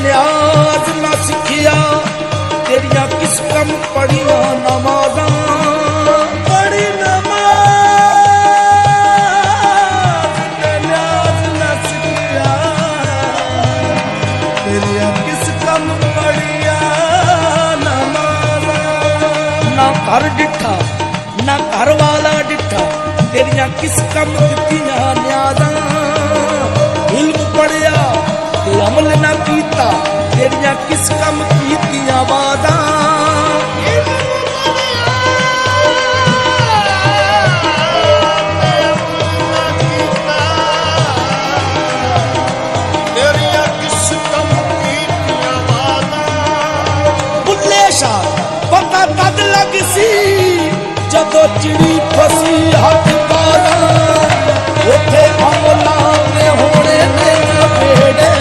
लिहाज ना सिखिया तेरिया किस कम पढ़िया नमाज़ां पढ़ी नमाज़ ते लिहाज ना सिखिया तेरिया किस कम पढ़िया नमाज़ां ना घर डिठा ना घर वाला डिठा तेरिया किस कम दित्तियां न्याज़ां इल्म पढ़िया अमल ना कीता तेरिया किस कम कीतियां वादां तेरिया किस कम कीतियां वादां बुल्ले शाह पता तद लग सी जदों चिड़ी फसी हथ पारा उथे अमला ने होने ने बेड़े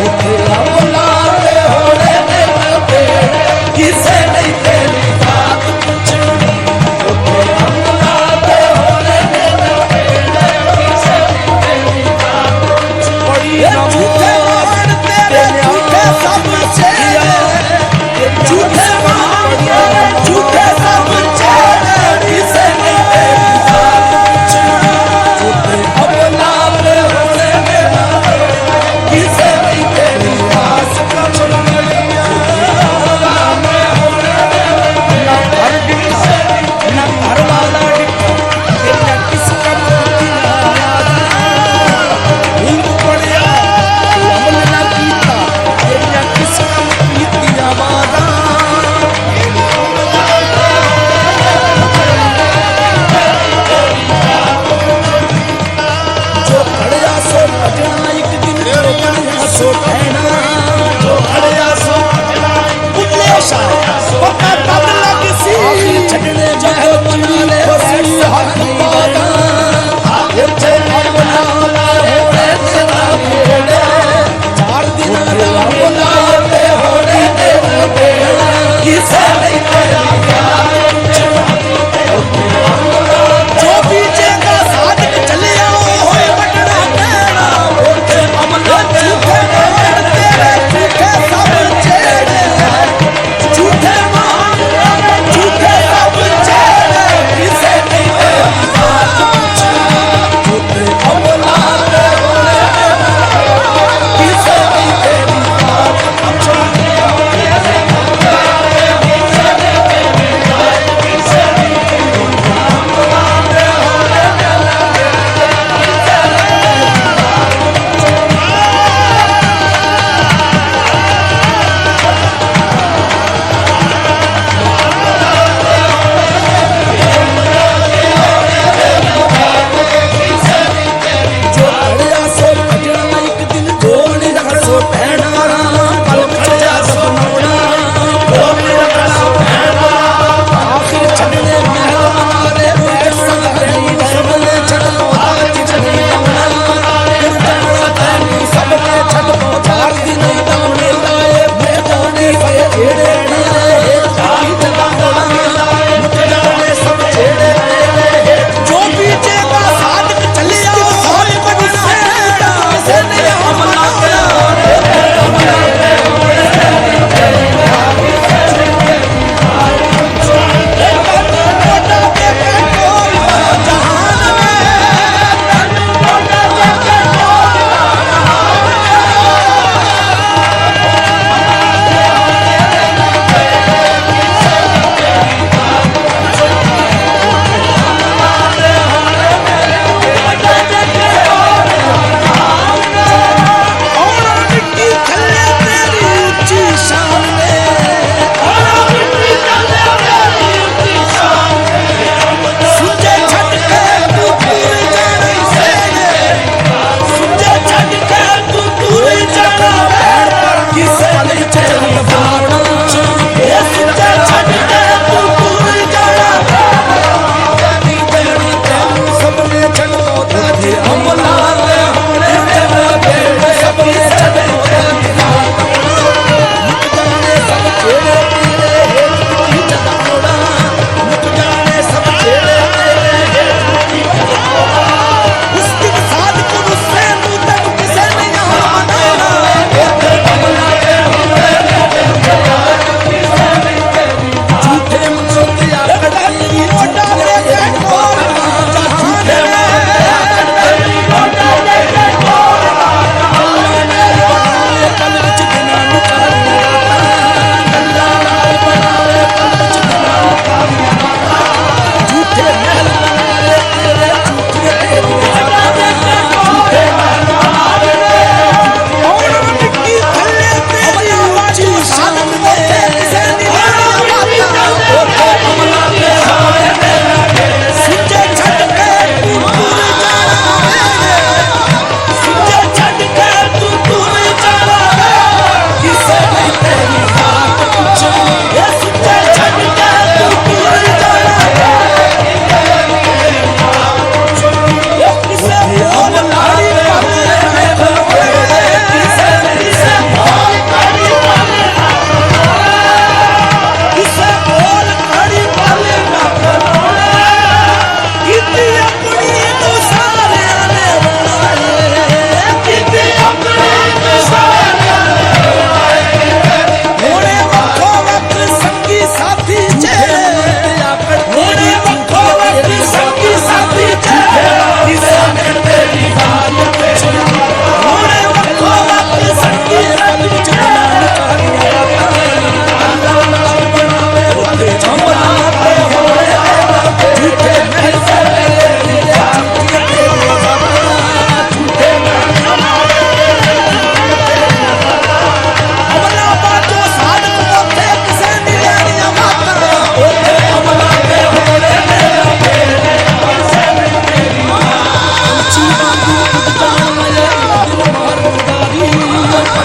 उथे अमला ने होने ने बेड़े किसे नहीं तेरी बात पूछनी उथे अमला ने होने ने बेड़े किसे नहीं तेरी बात पूछनी बड़ी नमाज़ तेरे झूठे सब चेहरे झूठे पढ़िया झूठे सब चेहरे किसे नहीं तेरी बात पूछनी उथे अमला ने होने ने किसे नहीं तेरी आस का छुड़िया ना घर डिठा ना घर वाला डिठा तेरिया किस कम कीतियां इल्म पढ़िया अमल ना कीता तेरिया किस कम कीतियां वादां जो खड़िया सो भजना एक दिन खड़िया सो ठहना जो खड़िया सो बुल्ले शाह पता तद लग सी छड़ने जगह चिड़ी फसी हथ पादा इथे अमला होने तेरा बेड़े 4 दिन दा अमला ते होने तेरा बेड़ा किसे नहीं तेरा प्यार जो बीजेगा साधक चले आओ होए बटना तेरा उठे अमला झूठे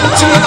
जहां